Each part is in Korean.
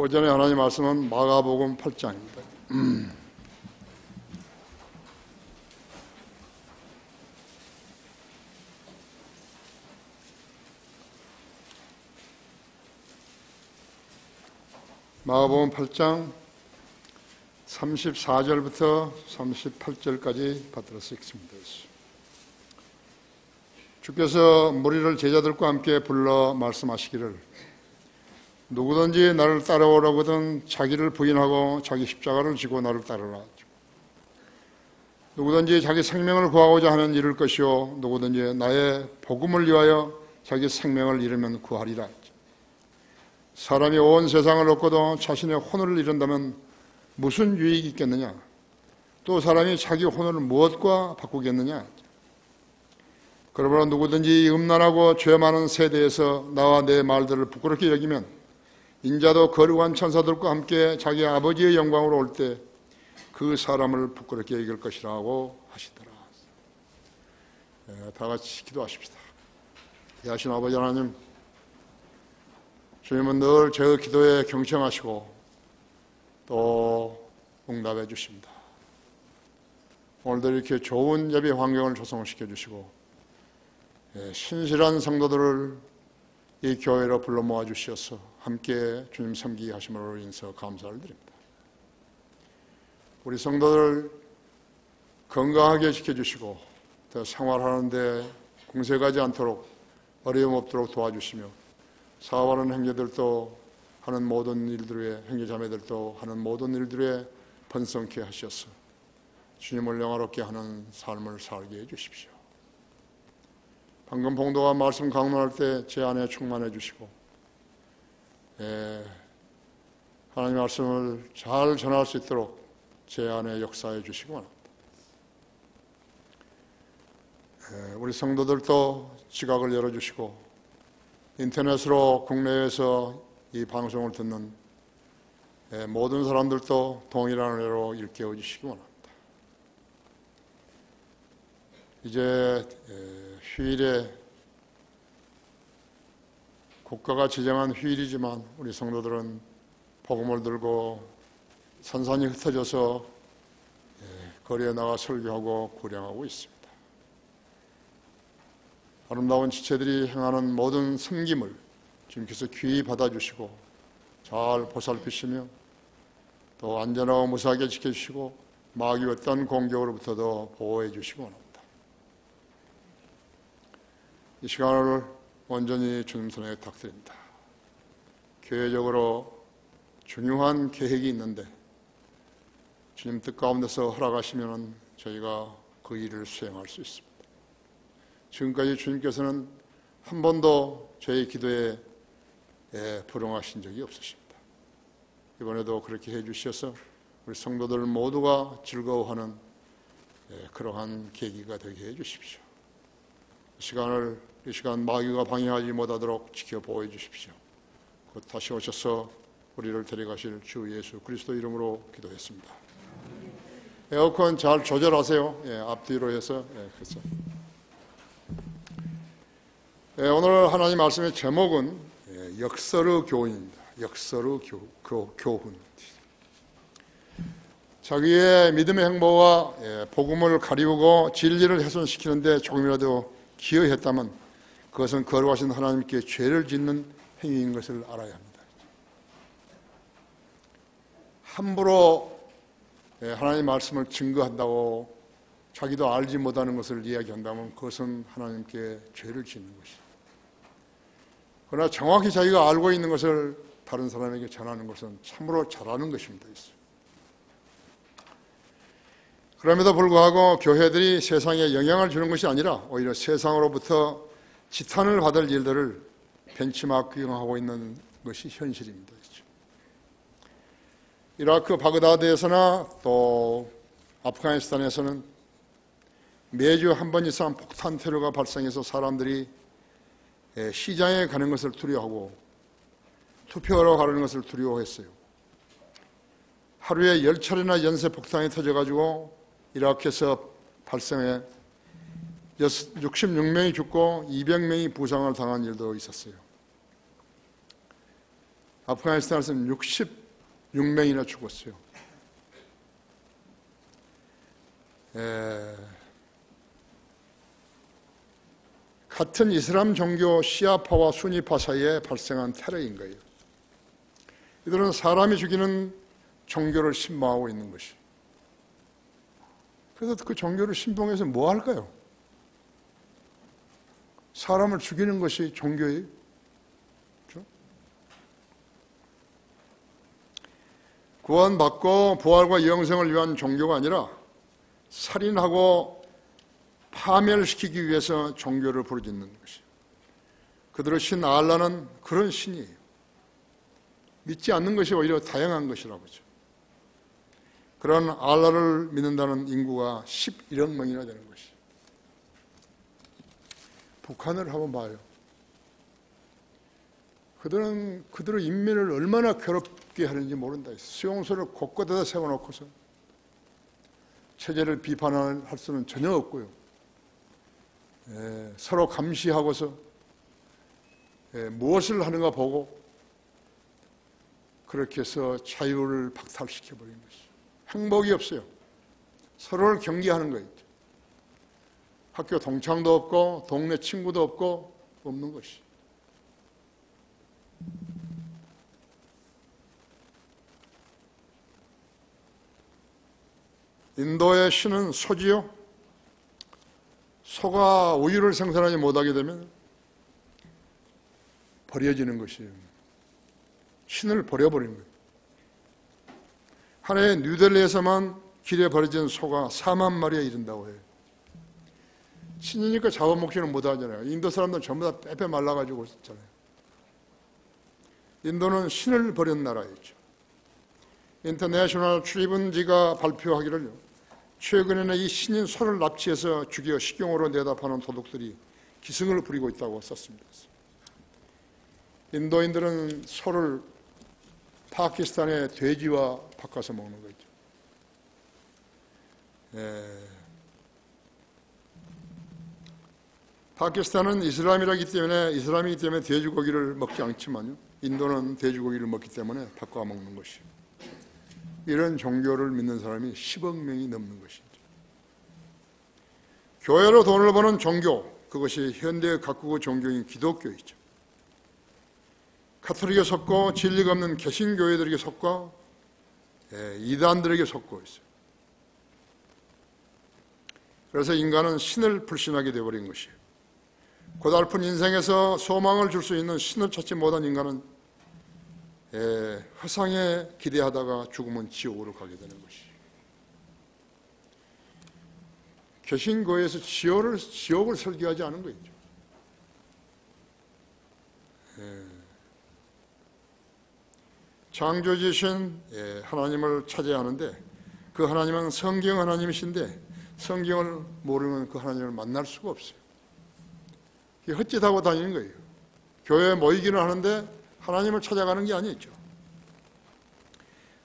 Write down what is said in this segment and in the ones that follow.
오전에 하나님 말씀은 마가복음 8장입니다. 마가복음 8장 34절부터 38절까지 받들어서 읽습니다. 주께서 무리를 제자들과 함께 불러 말씀하시기를 누구든지 나를 따라오려거든 자기를 부인하고 자기 십자가를 지고 나를 따르라. 누구든지 자기 생명을 구하고자 하면 잃을 것이요 누구든지 나의 복음을 위하여 자기 생명을 잃으면 구하리라. 사람이 온 세상을 얻고도 자신의 혼을 잃은다면 무슨 유익이 있겠느냐? 또 사람이 자기 혼을 무엇과 바꾸겠느냐? 그러므로 누구든지 음란하고 죄 많은 세대에서 나와 내 말들을 부끄럽게 여기면 인자도 거룩한 천사들과 함께 자기 아버지의 영광으로 올 때 그 사람을 부끄럽게 여길 것이라고 하시더라. 다 같이 기도하십시다. 귀하신 아버지 하나님, 주님은 늘 제 기도에 경청하시고 또 응답해 주십니다. 오늘도 이렇게 좋은 예배 환경을 조성시켜 주시고 신실한 성도들을 이 교회로 불러 모아 주셔서 함께 주님 섬기게 하심으로 인해서 감사를 드립니다. 우리 성도들 건강하게 지켜주시고 더 생활하는데 궁색하지 않도록 어려움 없도록 도와주시며 사업하는 형제들도 하는 모든 일들에 형제자매들도 하는 모든 일들에 번성케 하셔서 주님을 영화롭게 하는 삶을 살게 해주십시오. 방금 봉도가 말씀 강론할 때 제 안에 충만해 주시고 하나님 말씀을 잘 전할 수 있도록 제 안에 역사해 주시기 바랍니다. 우리 성도들도 지각을 열어주시고 인터넷으로 국내에서 이 방송을 듣는 모든 사람들도 동일한 은혜로 일깨워 주시기 바랍니다. 이제 휴일에 국가가 지정한 휴일이지만 우리 성도들은 복음을 들고 산산이 흩어져서 거리에 나가 설교하고 구령하고 있습니다. 아름다운 지체들이 행하는 모든 섬김을 주님께서 귀히 받아주시고 잘 보살피시며 또 안전하고 무사하게 지켜주시고 마귀의 어떤 공격으로부터도 보호해 주시기 원합니다. 이 시간을 온전히 주님 손에 탁드립니다. 교회적으로 중요한 계획이 있는데 주님 뜻 가운데서 허락하시면 저희가 그 일을 수행할 수 있습니다. 지금까지 주님께서는 한 번도 저희 기도에 불응하신 적이 없으십니다. 이번에도 그렇게 해주셔서 우리 성도들 모두가 즐거워하는 그러한 계기가 되게 해주십시오. 이 시간 마귀가 방해하지 못하도록 지켜보호 해주십시오. 곧 다시 오셔서 우리를 데려가실 주 예수 그리스도 이름으로 기도했습니다. 에어컨 잘 조절하세요. 앞뒤로 해서. 그래서. 오늘 하나님 말씀의 제목은 역설의 교훈입니다. 역설의 교훈. 자기의 믿음의 행보와 복음을 가리우고 진리를 훼손시키는데 조금이라도 기여했다면 그것은 거룩하신 하나님께 죄를 짓는 행위인 것을 알아야 합니다. 함부로 하나님의 말씀을 증거한다고 자기도 알지 못하는 것을 이야기한다면 그것은 하나님께 죄를 짓는 것이죠. 그러나 정확히 자기가 알고 있는 것을 다른 사람에게 전하는 것은 참으로 잘하는 것입니다. 그럼에도 불구하고 교회들이 세상에 영향을 주는 것이 아니라 오히려 세상으로부터 지탄을 받을 일들을 벤치마킹하고 있는 것이 현실입니다. 이라크 바그다드에서나 또 아프가니스탄에서는 매주 한 번 이상 폭탄 테러가 발생해서 사람들이 시장에 가는 것을 두려워하고 투표하러 가는 것을 두려워했어요. 하루에 10차례나 연쇄 폭탄이 터져가지고 이라크에서 발생해 66명이 죽고 200명이 부상을 당한 일도 있었어요. 아프가니스탄에서는 66명이나 죽었어요. 같은 이슬람 종교 시아파와 수니파 사이에 발생한 테러인 거예요. 이들은 사람이 죽이는 종교를 신봉하고 있는 것이. 그래서 그 종교를 신봉해서 뭐 할까요? 사람을 죽이는 것이 종교예요. 그렇죠? 구원받고 부활과 영생을 위한 종교가 아니라 살인하고 파멸시키기 위해서 종교를 부르짖는 것이에요. 그들의 신 알라는 그런 신이에요. 믿지 않는 것이 오히려 다양한 것이라고 하죠. 그런 알라를 믿는다는 인구가 11억 명이나 되는 것이에요. 북한을 한번 봐요. 그들은 그들의 인민을 얼마나 괴롭게 하는지 모른다. 수용소를 곳곳에다 세워놓고서 체제를 비판할 수는 전혀 없고요. 서로 감시하고서 무엇을 하는가 보고 그렇게 해서 자유를 박탈시켜버린 것이죠. 행복이 없어요. 서로를 경계하는 거예요. 학교 동창도 없고 동네 친구도 없고 없는 것이. 인도의 신은 소지요. 소가 우유를 생산하지 못하게 되면 버려지는 것이에요. 신을 버려버린 거예요. 한 해 뉴델리에서만 길에 버려진 소가 4만 마리에 이른다고 해요. 신이니까 잡아먹지는 못하잖아요. 인도 사람들은 전부 다 빼빼 말라가지고 있잖아요. 인도는 신을 버린 나라였죠. 인터내셔널 트리뷴지가 발표하기를요, 최근에는 이 신인 소를 납치해서 죽여 식용으로 내다 파는 도둑들이 기승을 부리고 있다고 썼습니다. 인도인들은 소를 파키스탄의 돼지와 바꿔서 먹는 거죠. 파키스탄은 이슬람이기 때문에 돼지고기를 먹지 않지만요, 인도는 돼지고기를 먹기 때문에 바꿔 먹는 것이에요. 이런 종교를 믿는 사람이 10억 명이 넘는 것이죠. 교회로 돈을 버는 종교, 그것이 현대의 각국의 종교인 기독교이죠. 카톨릭에 속고 진리가 없는 개신교회들에게 속고 이단들에게 속고 있어요. 그래서 인간은 신을 불신하게 되어버린 것이에요. 고달픈 인생에서 소망을 줄 수 있는 신을 찾지 못한 인간은 허상에 기대하다가 죽으면 지옥으로 가게 되는 것이에요. 개신교회에서 지옥을 설계하지 않은 거죠. 창조주신 하나님을 찾아야 하는데, 그 하나님은 성경 하나님이신데 성경을 모르면 그 하나님을 만날 수가 없어요. 헛짓하고 다니는 거예요. 교회에 모이기는 하는데 하나님을 찾아가는 게 아니죠.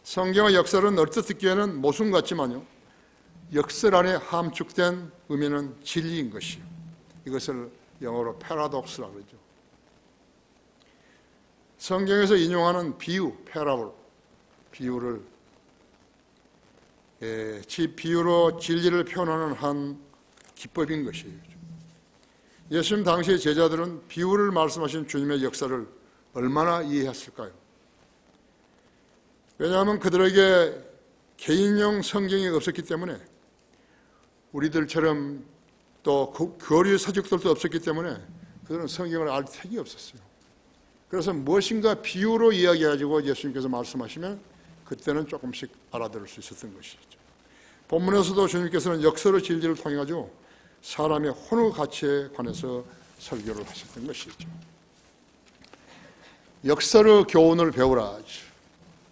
성경의 역설은 얼뜻 듣기에는 모순 같지만요, 역설 안에 함축된 의미는 진리인 것이에요. 이것을 영어로 패러독스라고 그러죠. 성경에서 인용하는 비유, 패러블, 비유를 비유로 진리를 표현하는 한 기법인 것이에요. 예수님 당시의 제자들은 비유를 말씀하신 주님의 역사를 얼마나 이해했을까요? 왜냐하면 그들에게 개인용 성경이 없었기 때문에, 우리들처럼 또 거리 서적들도 없었기 때문에 그들은 성경을 알 택이 없었어요. 그래서 무엇인가 비유로 이야기해가지고 예수님께서 말씀하시면 그때는 조금씩 알아들을 수 있었던 것이죠. 본문에서도 주님께서는 역설의 진리를 통해 가지고 사람의 혼의 가치에 관해서 설교를 하셨던 것이죠. 역설의 교훈을 배우라.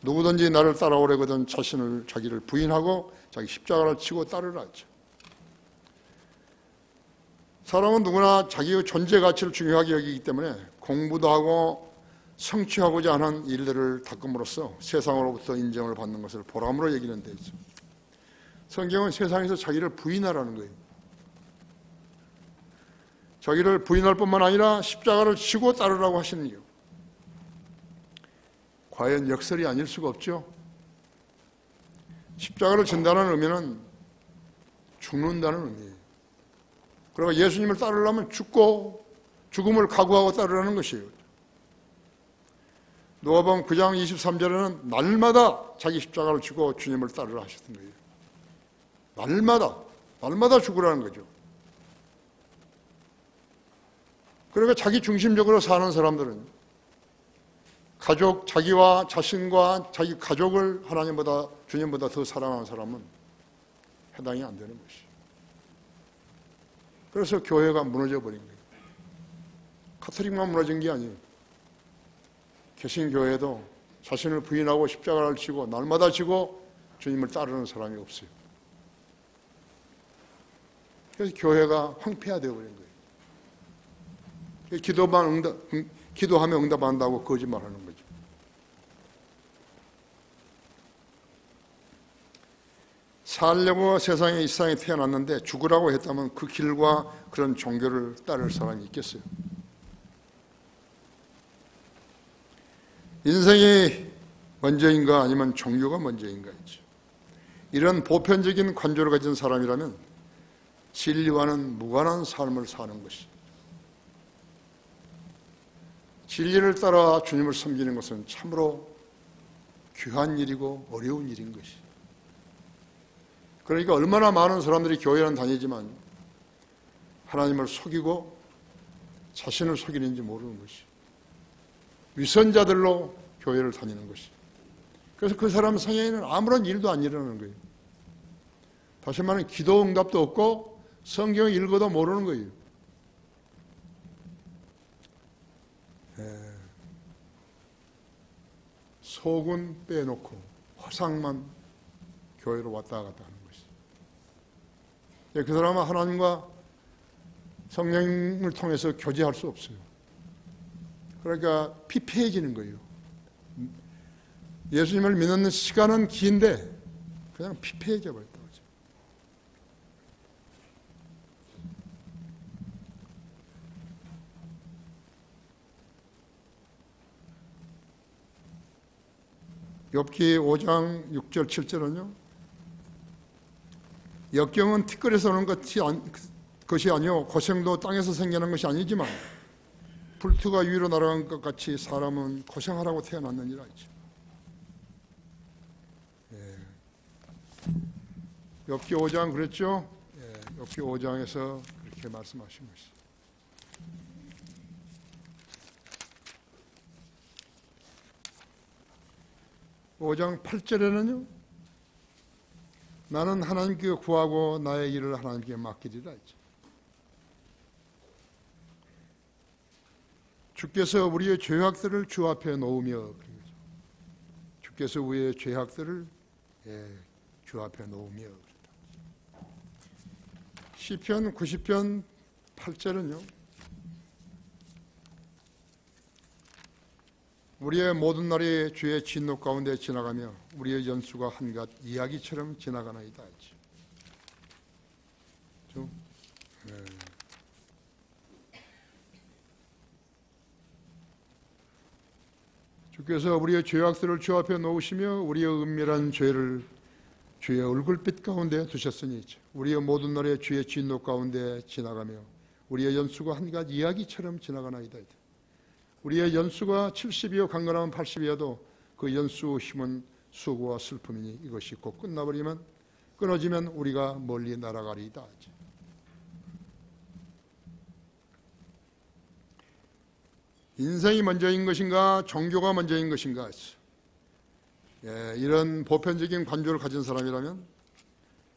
누구든지 나를 따라오려거든 자기를 부인하고 자기 십자가를 치고 따르라. 사람은 누구나 자기의 존재 가치를 중요하게 여기기 때문에 공부도 하고 성취하고자 하는 일들을 닦음으로써 세상으로부터 인정을 받는 것을 보람으로 여기는 데죠. 성경은 세상에서 자기를 부인하라는 거예요. 자기를 부인할 뿐만 아니라 십자가를 지고 따르라고 하시는 이유. 과연 역설이 아닐 수가 없죠. 십자가를 진다는 의미는 죽는다는 의미예요. 그러니까 예수님을 따르려면 죽고 죽음을 각오하고 따르라는 것이에요. 누가복음 9장 23절에는 날마다 자기 십자가를 지고 주님을 따르라 하셨던 거예요. 날마다 죽으라는 거죠. 그러니까 자기 중심적으로 사는 사람들은 가족, 자기와 자신과 자기 가족을 하나님보다, 주님보다 더 사랑하는 사람은 해당이 안 되는 것이에요. 그래서 교회가 무너져 버린 거예요. 카톨릭만 무너진 게 아니에요. 개신교회도 자신을 부인하고 십자가를 지고 날마다 지고 주님을 따르는 사람이 없어요. 그래서 교회가 황폐화되어 버린 거예요. 기도하면 응답한다고 거짓말하는 거죠. 살려고 세상에 이 세상에 태어났는데 죽으라고 했다면 그 길과 그런 종교를 따를 사람이 있겠어요? 인생이 먼저인가 아니면 종교가 먼저인가이죠. 이런 보편적인 관조를 가진 사람이라면 진리와는 무관한 삶을 사는 것이, 진리를 따라 주님을 섬기는 것은 참으로 귀한 일이고 어려운 일인 것이. 그러니까 얼마나 많은 사람들이 교회는 다니지만 하나님을 속이고 자신을 속이는지 모르는 것이, 위선자들로 교회를 다니는 것이. 그래서 그 사람 성향에는 아무런 일도 안 일어나는 거예요. 다시 말하면 기도 응답도 없고 성경 읽어도 모르는 거예요. 속은 빼놓고 허상만 교회로 왔다 갔다 하는 것이. 그 사람은 하나님과 성령을 통해서 교제할 수 없어요. 그러니까 피폐해지는 거예요. 예수님을 믿는 시간은 긴데 그냥 피폐해져 버렸다. 욥기 5장 6절 7절은요. 역경은 티끌에서 오는 것이 아니요 고생도 땅에서 생기는 것이 아니지만 불투가 위로 날아간 것 같이 사람은 고생하라고 태어났느니라 했죠. 욥기 5장 그랬죠. 욥기 5장에서 그렇게 말씀하신 것이. 5장 8절에는요. 나는 하나님께 구하고 나의 일을 하나님께 맡기리라 했죠. 주께서 우리의 죄악들을 주 앞에 놓으며, 주께서 우리의 죄악들을 주 앞에 놓으며. 시편 90편 8절은요. 우리의 모든 날이 주의 진노 가운데 지나가며 우리의 연수가 한갓 이야기처럼 지나가나이다. 주께서 우리의 죄악들을 주 앞에 놓으시며 우리의 은밀한 죄를 주의 얼굴빛 가운데 두셨으니 우리의 모든 날에 주의 진노 가운데 지나가며 우리의 연수가 한갓 이야기처럼 지나가나이다. 우리의 연수가 70이요 강건하면 80이어도 그 연수 힘은 수고와 슬픔이니 이것이 곧 끊어지면 우리가 멀리 날아가리이다. 인생이 먼저인 것인가 종교가 먼저인 것인가, 이런 보편적인 관조를 가진 사람이라면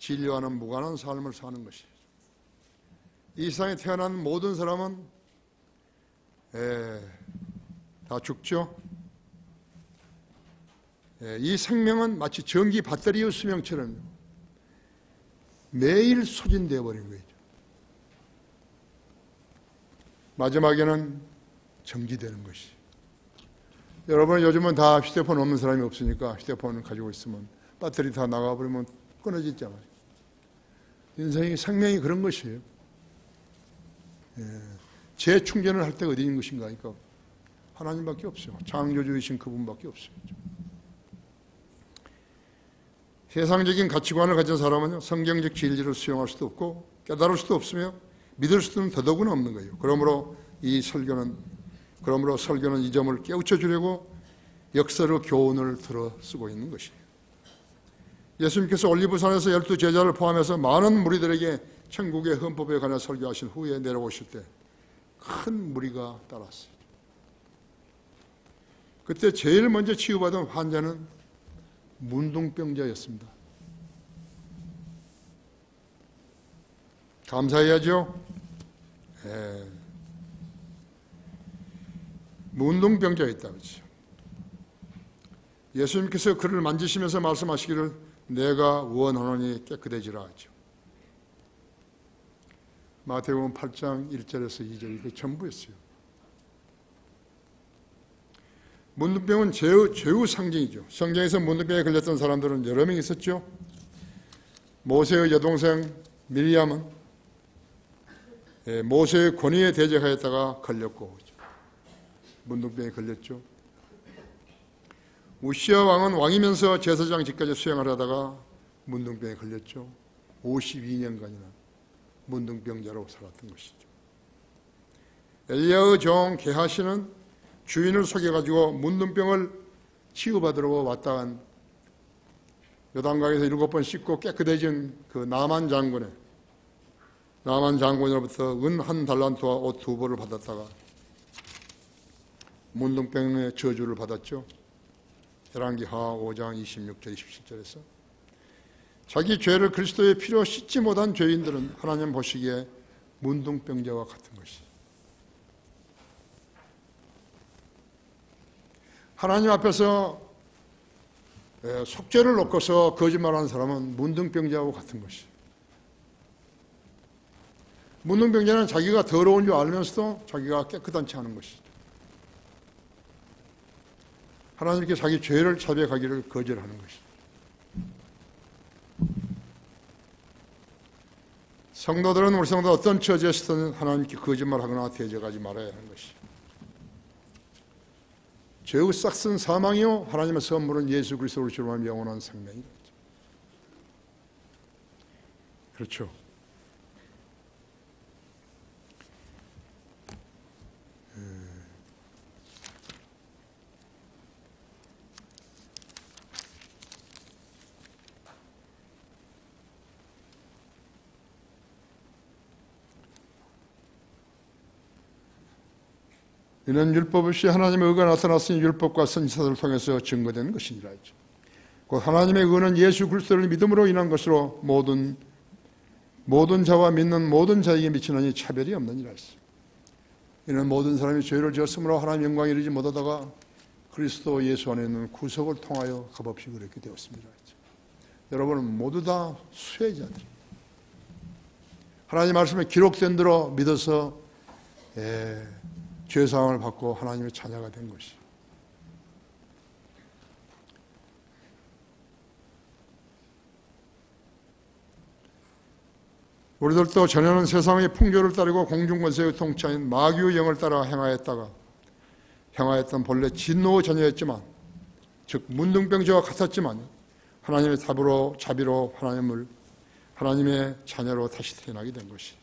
진리와는 무관한 삶을 사는 것이죠. 이 세상에 태어난 모든 사람은 다 죽죠. 이 생명은 마치 전기 배터리의 수명처럼 매일 소진되어 버린 거죠. 마지막에는 정지되는 것이. 여러분 요즘은 다 휴대폰 없는 사람이 없으니까 휴대폰을 가지고 있으면 배터리 다 나가버리면 끊어지잖아요. 인생이 생명이 그런 것이에요. 재충전을 할 때가 어디인 것인가. 그러니까 하나님밖에 없어요. 창조주이신 그분밖에 없어요. 세상적인 가치관을 가진 사람은 성경적 진리를 수용할 수도 없고 깨달을 수도 없으며 믿을 수는 더더구나 없는 거예요. 그러므로 설교는 이 점을 깨우쳐 주려고 역설의 교훈을 들어 쓰고 있는 것이에요. 예수님께서 올리브산에서 12제자를 포함해서 많은 무리들에게 천국의 헌법에 관해 설교하신 후에 내려오실 때 큰 무리가 따랐어요. 그때 제일 먼저 치유받은 환자는 문둥병자였습니다. 감사해야죠. 문둥병자였다 그렇죠. 예수님께서 그를 만지시면서 말씀하시기를 내가 원하노니 깨끗해지라 하죠. 마태복음 8장 1절에서 2절 이게 전부였어요. 문둥병은 죄의 상징이죠. 성경에서 문둥병에 걸렸던 사람들은 여러 명 있었죠. 모세의 여동생 미리암은 모세의 권위에 대적하였다가 걸렸고 문둥병에 걸렸죠. 우시아 왕은 왕이면서 제사장직까지 수행을 하다가 문둥병에 걸렸죠. 52년간이나 문둥병자로 살았던 것이죠. 엘리야의 종 게하시는 주인을 속여가지고 문둥병을 치유받으러 왔다 한 요단강에서 7번 씻고 깨끗해진 그 나만 장군으로부터 은 1달란트와 옷 2벌을 받았다가 문둥병의 저주를 받았죠. 열왕기하 5장 26절 27절에서 자기 죄를 그리스도의 피로 씻지 못한 죄인들은 하나님 보시기에 문둥병자와 같은 것이 하나님 앞에서 속죄를 놓고서 거짓말하는 사람은 문둥병자와 같은 것이 문둥병자는 자기가 더러운 줄 알면서도 자기가 깨끗한 체 하는 것이죠. 하나님께 자기 죄를 자백하기를 거절하는 것이죠. 성도들은 우리 성도 어떤 처지에서든 하나님께 거짓말하거나 대적하지 말아야 하는 것이 죄의 싹슨 사망이요 하나님의 선물은 예수 그리스도로 주름하면 영원한 생명이다. 그렇죠. 이는 율법 없이 하나님의 의가 나타났으니 율법과 선지자들을 통해서 증거된 것이니라 했죠. 곧 하나님의 의는 예수 그리스도를 믿음으로 인한 것으로 모든 자와 믿는 모든 자에게 미치느니 차별이 없느니라 했어요. 이는 모든 사람이 죄를 지었으므로 하나님 영광에 이르지 못하다가 그리스도 예수 안에 있는 구속을 통하여 값없이 그렇게 되었습니다. 여러분은 모두 다 수혜자들이에요. 하나님 말씀에 기록된 대로 믿어서 죄사함을 받고 하나님의 자녀가 된 것이. 우리들도 전에는 세상의 풍조를 따르고 공중권세의 통치인 마귀의 영을 따라 행하였던 본래 진노의 자녀였지만 즉 문둥병자와 같았지만 하나님의 자비로 하나님의 자녀로 다시 태어나게 된 것이.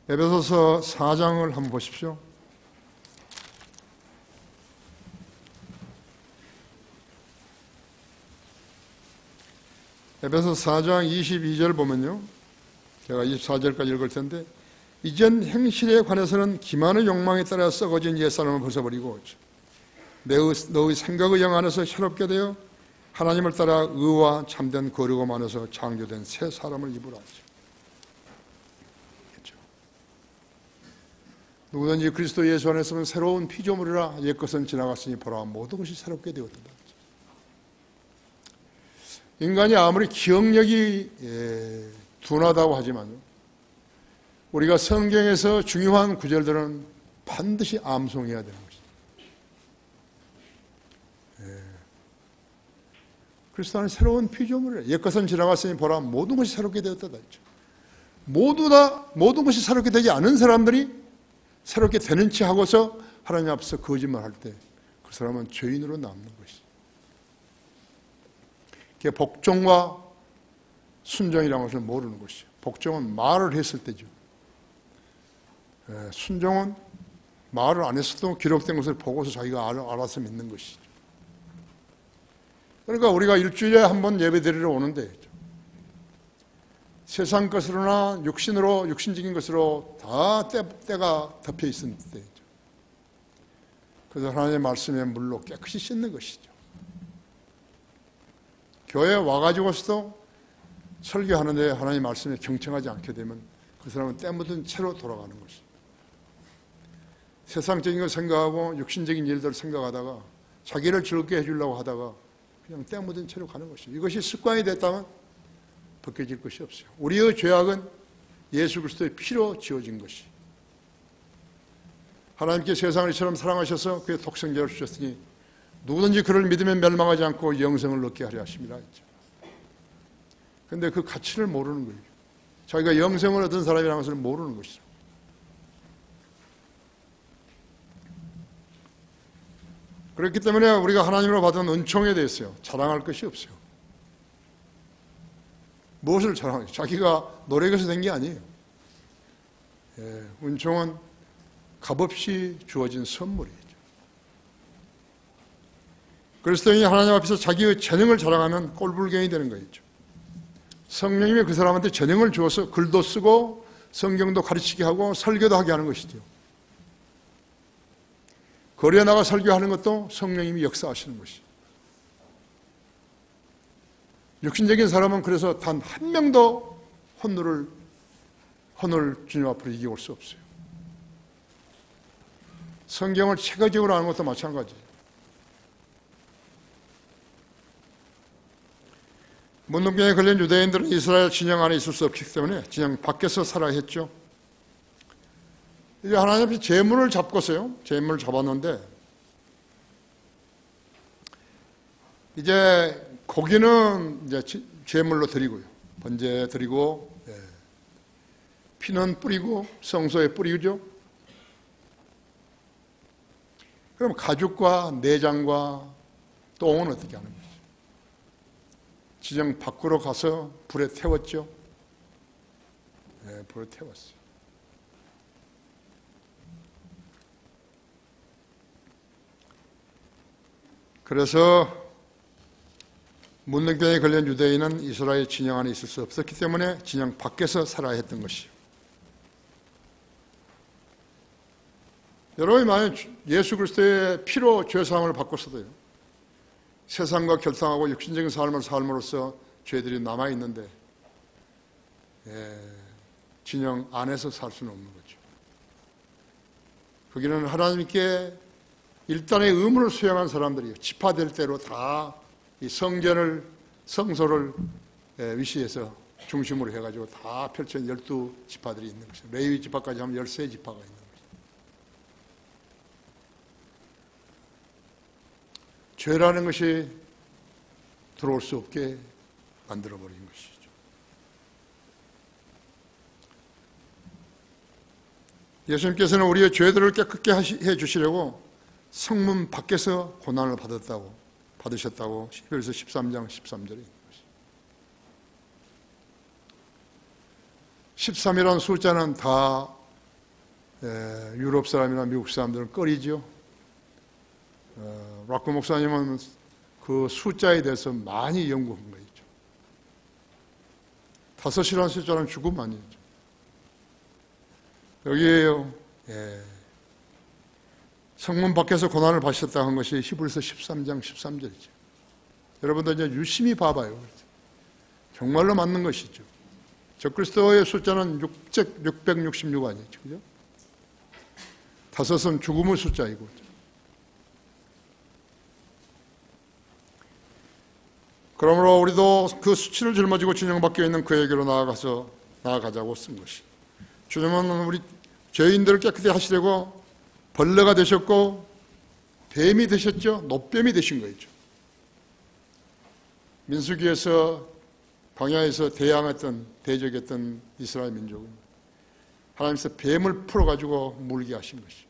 에베소서 4장을 한번 보십시오. 에베소서 4장 22절 보면요. 제가 24절까지 읽을 텐데 이전 행실에 관해서는 기만의 욕망에 따라 썩어진 옛사람을 벗어버리고 너의 생각의 영 안에서 새롭게 되어 하나님을 따라 의와 참된 거룩함 안에서 창조된 새 사람을 입으라 하죠. 누구든지 그리스도 예수 안에서는 새로운 피조물이라 옛것은 지나갔으니 보라 모든 것이 새롭게 되었다. 인간이 아무리 기억력이 둔하다고 하지만 우리가 성경에서 중요한 구절들은 반드시 암송해야 되는 것입니다. 그리스도 안에 새로운 피조물이라 옛것은 지나갔으니 보라 모든 것이 새롭게 되었다. 모두 다 모든 것이 새롭게 되지 않은 사람들이 새롭게 되는 체 하고서 하나님 앞에서 거짓말할 때 그 사람은 죄인으로 남는 것이죠. 그게 복종과 순종이라는 것을 모르는 것이죠. 복종은 말을 했을 때죠. 순종은 말을 안 했어도 기록된 것을 보고서 자기가 알아서 믿는 것이죠. 그러니까 우리가 일주일에 한 번 예배 드리러 오는데 세상 것으로나 육신으로, 육신적인 것으로 다 때가 덮여 있을 때죠. 그래서 하나님의 말씀의 물로 깨끗이 씻는 것이죠. 교회에 와가지고서도 설교하는데 하나님의 말씀에 경청하지 않게 되면 그 사람은 때 묻은 채로 돌아가는 것이죠. 세상적인 걸 생각하고 육신적인 일들을 생각하다가 자기를 즐겁게 해주려고 하다가 그냥 때 묻은 채로 가는 것이죠. 이것이 습관이 됐다면 벗겨질 것이 없어요. 우리의 죄악은 예수 그리스도의 피로 지어진 것이. 하나님께 세상을 이처럼 사랑하셔서 그의 독생자를 주셨으니 누구든지 그를 믿으면 멸망하지 않고 영생을 얻게 하려 하심이라 했죠. 그런데 그 가치를 모르는 거예요. 자기가 영생을 얻은 사람이라는 것을 모르는 것이죠. 그렇기 때문에 우리가 하나님으로 받은 은총에 대해서 자랑할 것이 없어요. 무엇을 자랑해요? 자기가 노력해서 된 게 아니에요. 은총은 값없이 주어진 선물이죠. 그리스도인이 하나님 앞에서 자기의 재능을 자랑하면 꼴불견이 되는 거겠죠. 성령님이 그 사람한테 재능을 주어서 글도 쓰고 성경도 가르치게 하고 설교도 하게 하는 것이죠. 거리에 나가 설교하는 것도 성령님이 역사하시는 것이죠. 육신적인 사람은 그래서 단 한 명도 혼을 주님 앞으로 이겨올 수 없어요. 성경을 체계적으로 아는 것도 마찬가지예요. 문둥병에 걸린 유대인들은 이스라엘 진영 안에 있을 수 없기 때문에 진영 밖에서 살아야 했죠. 이제 하나님이 제물을 잡고서요. 제물을 잡았는데 이제 고기는 이제 제물로 드리고요. 번제 드리고 피는 뿌리고 성소에 뿌리죠. 그럼 가죽과 내장과 똥은 어떻게 하는 거죠? 지정 밖으로 가서 불에 태웠죠. 불에 태웠어요. 그래서 문둥병에 걸린 유대인은 이스라엘 진영 안에 있을 수 없었기 때문에 진영 밖에서 살아야 했던 것이요. 여러분이 만약 예수 그리스도의 피로 죄사함을 받고서도요, 세상과 결상하고 육신적인 삶을 삶으로써 죄들이 남아있는데 진영 안에서 살 수는 없는 거죠. 거기는 하나님께 일단의 의무를 수행한 사람들이요, 지파될 대로 다 이 성전을, 성소를 위시해서 중심으로 해가지고 다 펼쳐진 12지파들이 있는 것이죠. 레위 지파까지 하면 13지파가 있는 거죠. 죄라는 것이 들어올 수 없게 만들어버린 것이죠. 예수님께서는 우리의 죄들을 깨끗게 해주시려고 성문 밖에서 고난을 받으셨다고 히브리서 13장 13절에 있는 것이죠. 13이라는 숫자는 다 유럽 사람이나 미국 사람들은 꺼리죠. 락커 목사님은 그 숫자에 대해서 많이 연구한 거 있죠. 5이라는 숫자는 죽음 아니죠. 여기에요. 성문 밖에서 고난을 받으셨다고 한 것이 히브리서 13장 13절이죠. 여러분들 이제 유심히 봐봐요. 정말로 맞는 것이죠. 적그리스도의 숫자는 666 아니죠. 그죠? 5은 죽음의 숫자이고. 그러므로 우리도 그 수치를 짊어지고 진영밖에 있는 그에게로 나아가자고 쓴 것이. 주님은 우리 죄인들을 깨끗이 하시려고 벌레가 되셨고 뱀이 되셨죠. 노뱀이 되신 거죠. 민수기에서 광야에서 대적했던 이스라엘 민족은 하나님께서 뱀을 풀어가지고 물게 하신 것이.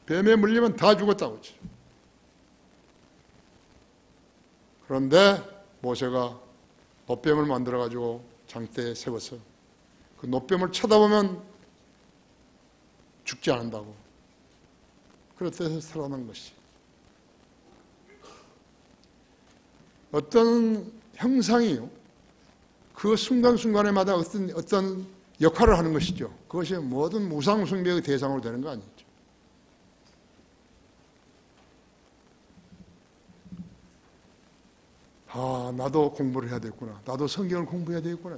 뱀에 물리면 다 죽었다고 했죠. 그런데 모세가 놋뱀을 만들어가지고 장대에 세워서 그 놋뱀을 쳐다보면 죽지 않는다고. 그렇듯 살아난 것이. 어떤 형상이요, 그 순간순간에마다 어떤 역할을 하는 것이죠. 그것이 모든 우상숭배의 대상으로 되는 거 아니죠. 나도 공부를 해야 되겠구나. 나도 성경을 공부해야 되겠구나.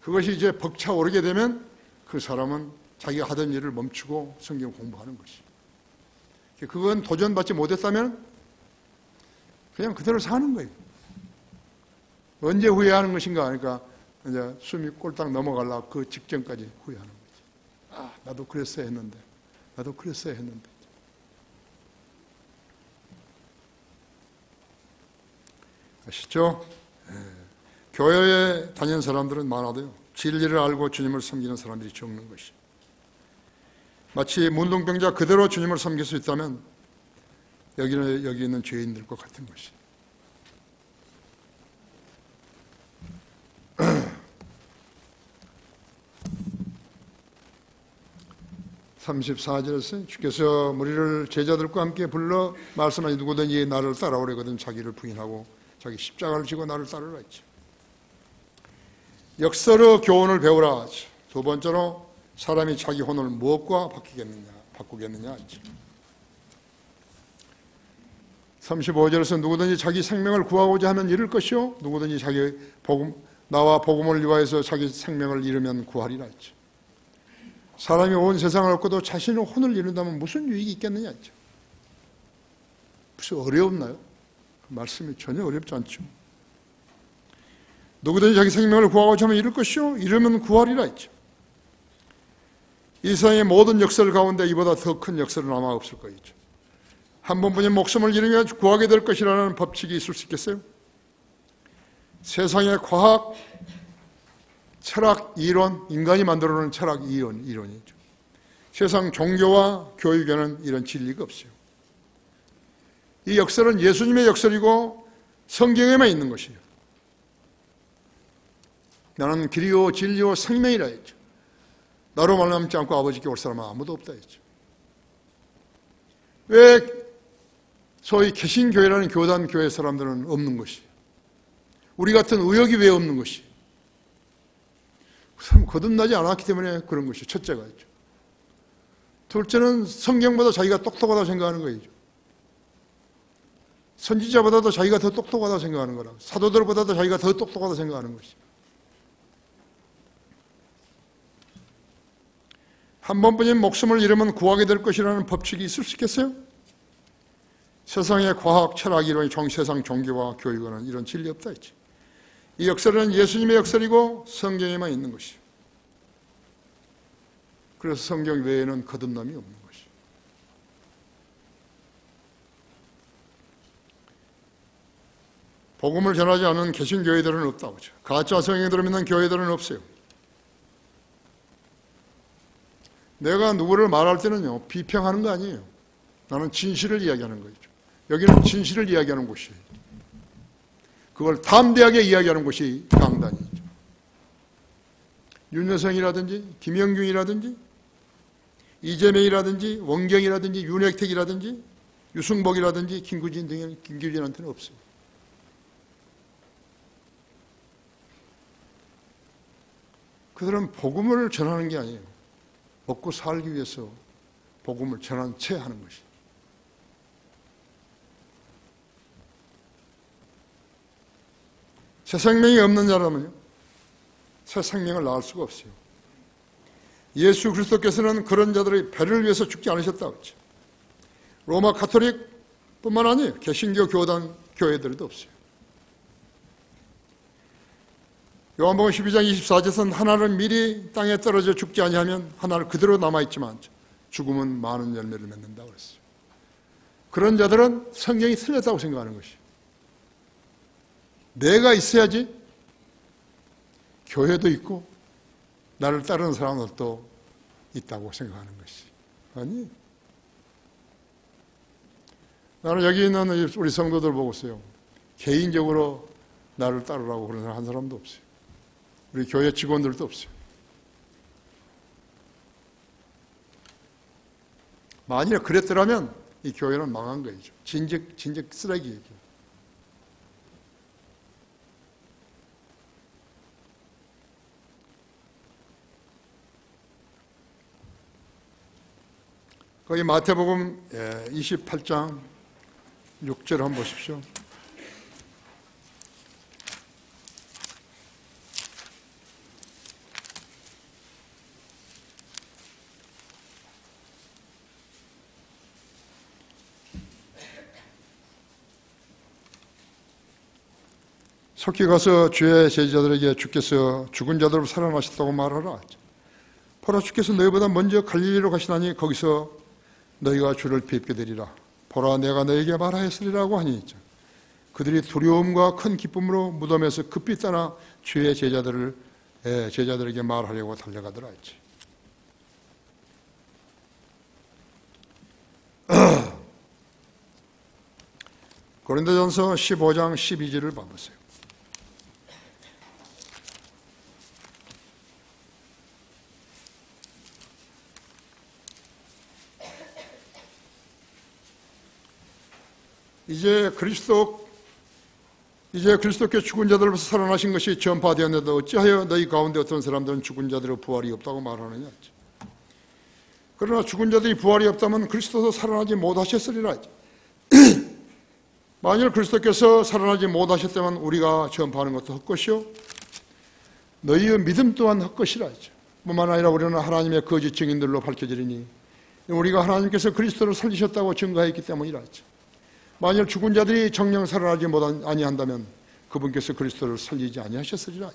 그것이 이제 벅차오르게 되면 그 사람은 자기가 하던 일을 멈추고 성경을 공부하는 것이. 그건 도전받지 못했다면 그냥 그대로 사는 거예요. 언제 후회하는 것인가 하니까 이제 숨이 꼴딱 넘어가려고 그 직전까지 후회하는 거지. 나도 그랬어야 했는데. 나도 그랬어야 했는데. 아시죠? 교회에 다니는 사람들은 많아도요, 진리를 알고 주님을 섬기는 사람들이 적는 것이. 마치 문둥병자 그대로 주님을 섬길 수 있다면 여기 있는 죄인들과 같은 것이. 34절에서 주께서 무리를 제자들과 함께 불러 말씀하니 누구든지 나를 따라오려거든 자기를 부인하고 자기 십자가를 지고 나를 따르라 했죠. 역설의 교훈을 배우라 하죠. 두 번째로 사람이 자기 혼을 무엇과 바꾸겠느냐 하죠. 35절에서 누구든지 자기 생명을 구하고자 하면 잃을 것이요 누구든지 나와 복음을 위하여서 자기 생명을 잃으면 구하리라 했죠. 사람이 온 세상을 얻고도 자신의 혼을 잃는다면 무슨 유익이 있겠느냐 했죠. 무슨 어려웠나요? 그 말씀이 전혀 어렵지 않죠. 누구든지 자기 생명을 구하고자 하면 잃을 것이요 잃으면 구하리라 했죠. 이 세상의 모든 역설 가운데 이보다 더 큰 역설은 아마 없을 거겠죠. 한 번뿐인 목숨을 잃으면 구하게 될 것이라는 법칙이 있을 수 있겠어요? 세상의 과학, 철학, 이론, 인간이 만들어놓은 철학, 이론이죠. 세상 종교와 교육에는 이런 진리가 없어요. 이 역설은 예수님의 역설이고 성경에만 있는 것이에요. 나는 길이요 진리요 생명이라 했죠. 나로 말미암지 않고 아버지께 올 사람은 아무도 없다 했죠. 왜 소위 개신교회라는 교단 교회 사람들은 없는 것이? 우리 같은 의역이 왜 없는 것이? 그 사람 거듭나지 않았기 때문에 그런 것이 첫째가 있죠. 둘째는 성경보다 자기가 똑똑하다고 생각하는 거죠. 선지자보다도 자기가 더 똑똑하다고 생각하는 거라. 사도들보다도 자기가 더 똑똑하다고 생각하는 것이. 한 번뿐인 목숨을 잃으면 구하게 될 것이라는 법칙이 있을 수 있겠어요? 세상의 과학, 철학, 이론이 세상 종교와 교육은 이런 진리 없다 했지. 이 역설은 예수님의 역설이고 성경에만 있는 것이요. 그래서 성경 외에는 거듭남이 없는 것이요. 복음을 전하지 않은 개신교회들은 없다고 하죠. 가짜 성경들을 믿는 교회들은 없어요. 내가 누구를 말할 때는요, 비평하는 거 아니에요. 나는 진실을 이야기하는 거죠. 여기는 진실을 이야기하는 곳이에요. 그걸 담대하게 이야기하는 곳이 강단이죠. 윤여성이라든지 김영균이라든지 이재명이라든지 원경이라든지 윤핵택이라든지 유승복이라든지 김규진한테는 없어요. 그들은 복음을 전하는 게 아니에요. 먹고 살기 위해서 복음을 전한 채 하는 것이. 새 생명이 없는 자라면요, 새 생명을 낳을 수가 없어요. 예수 그리스도께서는 그런 자들의 배를 위해서 죽지 않으셨다고 했죠. 로마 가톨릭뿐만 아니에요. 개신교 교단 교회들도 없어요. 요한복음 12장 24절에서는 하나는 미리 땅에 떨어져 죽지 아니하면 하나는 그대로 남아있지만 죽음은 많은 열매를 맺는다고 그랬어요. 그런 자들은 성경이 틀렸다고 생각하는 것이에요. 내가 있어야지 교회도 있고 나를 따르는 사람들도 있다고 생각하는 것이. 아니, 나는 여기 있는 우리 성도들 보고서요, 개인적으로 나를 따르라고 그러는 사람 한 사람도 없어요. 우리 교회 직원들도 없어요. 만일 그랬더라면 이 교회는 망한 거죠. 진즉 쓰레기예요. 거기 마태복음 28장 6절 한번 보십시오. 속히 가서 주의 제자들에게 주께서 죽은 자들을 살아나셨다고 말하라. 보라, 주께서 너희보다 먼저 갈릴리로 가시나니 거기서 너희가 주를 뵙게 되리라. 보라, 내가 너희에게 말하였으리라고 하니, 그들이 두려움과 큰 기쁨으로 무덤에서 급히 떠나 주의 제자들에게 말하려고 달려가더라 했지. 고린도전서 15장 12절을 봐보세요. 이제 그리스도께 죽은 자들로부터 살아나신 것이 전파되었는데 어찌하여 너희 가운데 어떤 사람들은 죽은 자들의 부활이 없다고 말하느냐. 그러나 죽은 자들이 부활이 없다면 그리스도도 살아나지 못하셨으리라. 만일 그리스도께서 살아나지 못하셨다면 우리가 전파하는 것도 헛것이요 너희의 믿음 또한 헛것이라. 뿐만 아니라 우리는 하나님의 거짓 증인들로 밝혀지리니 우리가 하나님께서 그리스도를 살리셨다고 증거했기 때문이라. 만일 죽은 자들이 정녕 살아나지 아니한다면 그분께서 그리스도를 살리지 아니하셨으리라.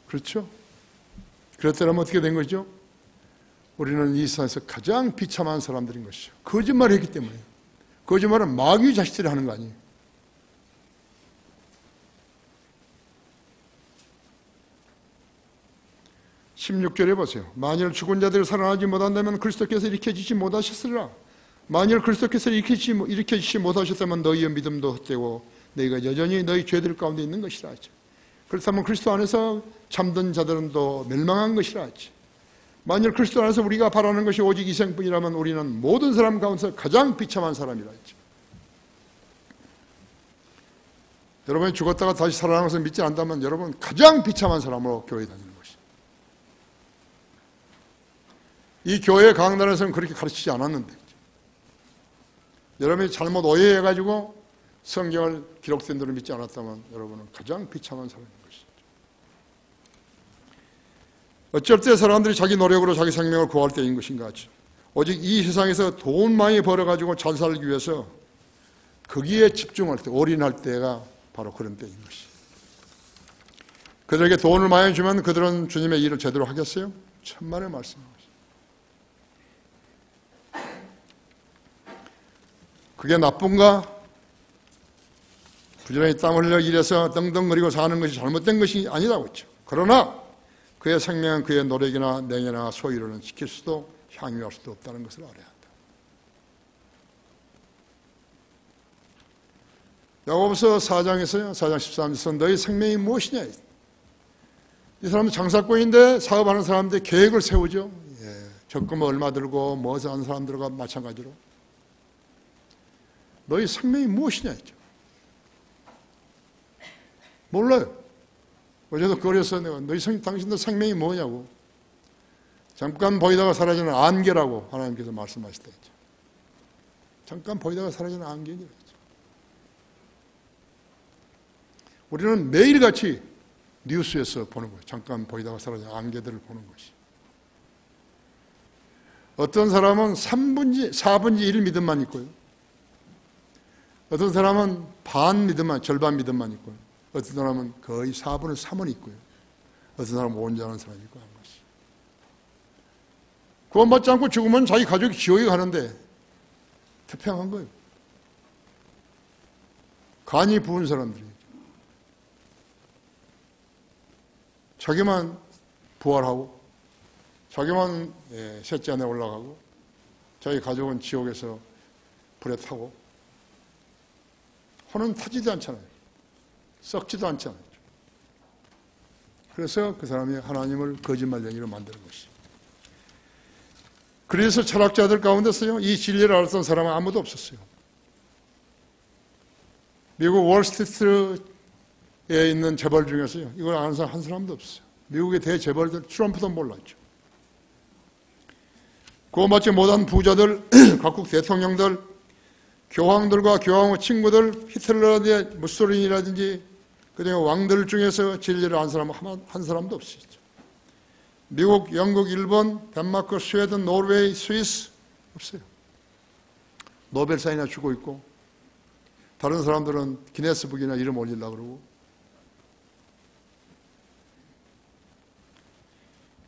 그렇죠? 그랬더라면 어떻게 된 거죠? 우리는 이 세상에서 가장 비참한 사람들인 것이죠. 거짓말을 했기 때문에. 거짓말은 마귀 자식들이 하는 거 아니에요. (16절에) 보세요. 만일 죽은 자들이 살아나지 못한다면 그리스도께서 일으켜지지 못하셨으리라. 만일 그리스도께서 일으켜지지 못하셨다면 너희의 믿음도 헛되고 너희가 여전히 너희 죄들 가운데 있는 것이라 하죠. 그렇다면 그리스도 안에서 잠든 자들은 또 멸망한 것이라 하죠. 만일 그리스도 안에서 우리가 바라는 것이 오직 이생뿐이라면 우리는 모든 사람 가운데서 가장 비참한 사람이라 했죠. 여러분이 죽었다가 다시 살아나는 것을 믿지 않다면 여러분 가장 비참한 사람으로 교회 다니는 것이죠. 이 교회 강단에서는 그렇게 가르치지 않았는데 여러분이 잘못 오해해가지고 성경을 기록된 대로 믿지 않았다면 여러분은 가장 비참한 사람인 것이죠. 어쩔 때 사람들이 자기 노력으로 자기 생명을 구할 때인 것인가. 오직 이 세상에서 돈 많이 벌어가지고 잘 살기 위해서 거기에 집중할 때, 올인할 때가 바로 그런 때인 것이죠. 그들에게 돈을 많이 주면 그들은 주님의 일을 제대로 하겠어요? 천만의 말씀입니다. 그게 나쁜가? 부지런히 땀 흘려 일해서 떵떵거리고 사는 것이 잘못된 것이 아니라고 했죠. 그러나 그의 생명은 그의 노력이나 냉해나 소유로는 지킬 수도 향유할 수도 없다는 것을 알아야 한다. 야고보서 4장에서요, 4장 13절에서 너희 생명이 무엇이냐. 이 사람은 장사꾼인데 사업하는 사람인데 계획을 세우죠. 적금 얼마 들고 뭐 하는 사람들과 마찬가지로 너희 생명이 무엇이냐 했죠. 몰라요. 어제도 거리에서 내가 당신들 생명이 뭐냐고. 잠깐 보이다가 사라지는 안개라고 하나님께서 말씀하시다 했죠. 잠깐 보이다가 사라지는 안개라고 했죠. 우리는 매일같이 뉴스에서 보는 거예요. 잠깐 보이다가 사라지는 안개들을 보는 것이. 어떤 사람은 4분의 1 믿음만 있고요. 어떤 사람은 반 믿음만, 절반 믿음만 있고요. 어떤 사람은 거의 4분의 3은 있고요. 어떤 사람은 온전한 사람이 있고 하는 것이. 구원받지 않고 죽으면 자기 가족이 지옥에 가는데 태평한 거예요. 간이 부은 사람들이 자기만 부활하고 자기만 셋째 안에 올라가고 자기 가족은 지옥에서 불에 타고 혼은 타지도 않잖아요. 썩지도 않잖아요. 그래서 그 사람이 하나님을 거짓말쟁이로 만드는 것이죠. 그래서 철학자들 가운데서요, 이 진리를 알았던 사람은 아무도 없었어요. 미국 월스트리트에 있는 재벌 중에서요, 이걸 아는 사람 한 사람도 없어요. 미국의 대재벌들, 트럼프도 몰랐죠. 그거 맞지 못한 부자들, 각국 대통령들, 교황들과 교황의 친구들, 히틀러라든지 무솔리니라든지 그중에 왕들 중에서 진리를 아는 사람은 한 사람도 없었죠. 미국, 영국, 일본, 덴마크, 스웨덴, 노르웨이, 스위스 없어요. 노벨상이나 주고 있고 다른 사람들은 기네스북이나 이름 올리려고 그러고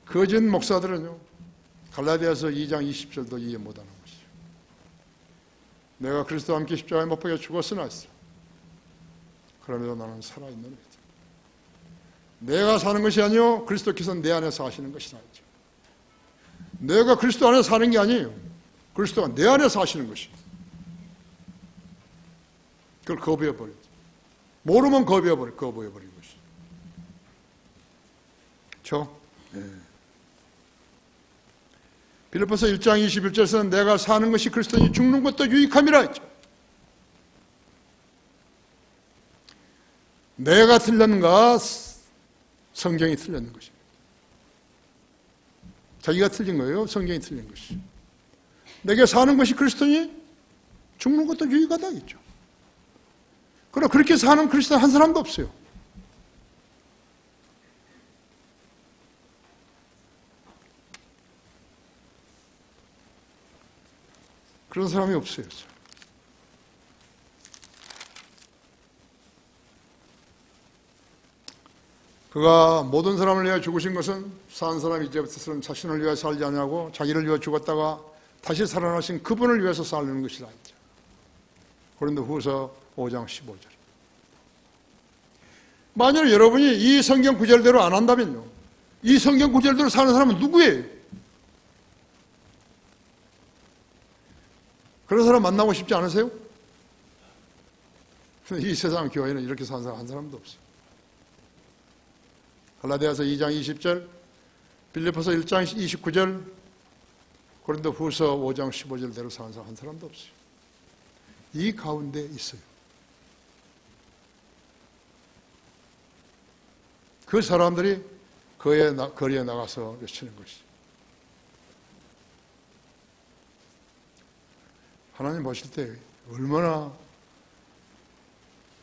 거짓 목사들은요 갈라디아서 2장 20절도 이해 못하는 것이죠. 내가 그리스도와 함께 십자가에 못 박혀 죽었으나 했어. 그러면서 나는 살아있는 거죠. 내가 사는 것이 아니요 그리스도께서 내 안에 사시는 것이다. 내가 그리스도 안에 사는 게 아니에요. 그리스도가 내 안에 사시는 것이에요. 그걸 거부해버렸죠. 모르면 거부해버린 것이죠. 그렇죠? 네. 빌립보서 1장 21절에서는 내가 사는 것이 그리스도니 죽는 것도 유익함이라 했죠. 내가 틀렸는가 성경이 틀렸는 것입니다. 자기가 틀린 거예요. 성경이 틀린 것이. 내게 사는 것이 그리스도니 죽는 것도 유익하다겠죠. 그러나 그렇게 사는 그리스도 한 사람도 없어요. 그런 사람이 없어요. 그가 모든 사람을 위하여 죽으신 것은 산 사람이 이제부터는 자신을 위하여 살지 않냐고 자기를 위하여 죽었다가 다시 살아나신 그분을 위해서 살는 것이라 했죠. 고린도후서 5장 15절. 만약 여러분이 이 성경 구절대로 안 한다면요, 이 성경 구절대로 사는 사람은 누구예요? 그런 사람 만나고 싶지 않으세요? 이 세상 교회는 이렇게 사는 사람 한 사람도 없어요. 갈라디아서 2장 20절, 빌립보서 1장 29절, 고린도후서 5장 15절대로 사는 사람 한 사람도 없어요. 이 가운데 있어요. 그 사람들이 거리에 나가서 외치는 것이죠. 하나님 보실 때 얼마나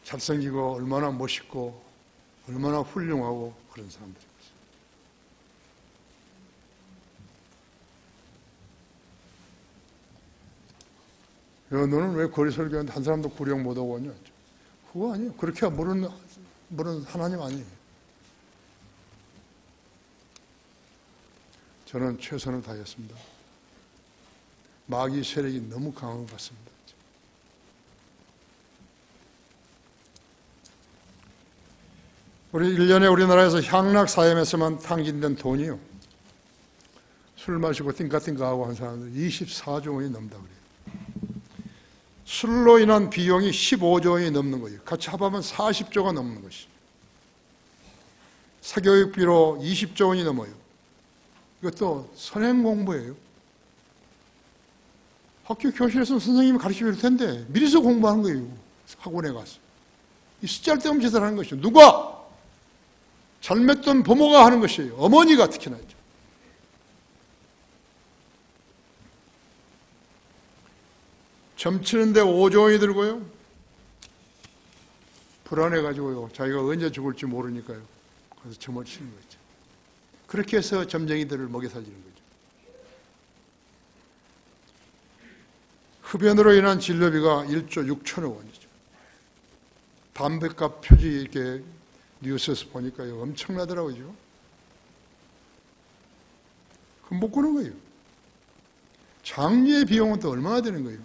잘생기고 얼마나 멋있고 얼마나 훌륭하고 그런 사람들인 거죠. 너는 왜 거리 설교하는데 한 사람도 구령 못 오고 오냐? 그거 아니에요. 그렇게 모르는 하나님 아니에요. 저는 최선을 다했습니다. 마귀 세력이 너무 강한 것 같습니다. 우리 1년에 우리나라에서 향락사염에서만 탕진된 돈이요, 술 마시고 띵까띵까하고 한 사람들 24조 원이 넘다 그래요. 술로 인한 비용이 15조 원이 넘는 거예요. 같이 합하면 40조가 넘는 것이죠. 사교육비로 20조 원이 넘어요. 이것도 선행 공부예요. 학교 교실에서는 선생님이 가르쳐 줄 텐데 미리서 공부하는 거예요. 학원에 가서. 이 쓸데없는 짓을 하는 것이죠. 누가? 잘못된 부모가 하는 것이에요. 어머니가 특히나 있죠. 점치는데 5조 원이 들고요. 불안해가지고요. 자기가 언제 죽을지 모르니까요. 그래서 점을 치는 거죠. 그렇게 해서 점쟁이들을 먹여 살리는 거죠. 흡연으로 인한 진료비가 1조 6천억 원이죠. 담배값 표지 이렇게 뉴스에서 보니까요. 엄청나더라고요. 그럼 못 구는 거예요. 장례 비용은 또 얼마나 되는 거예요.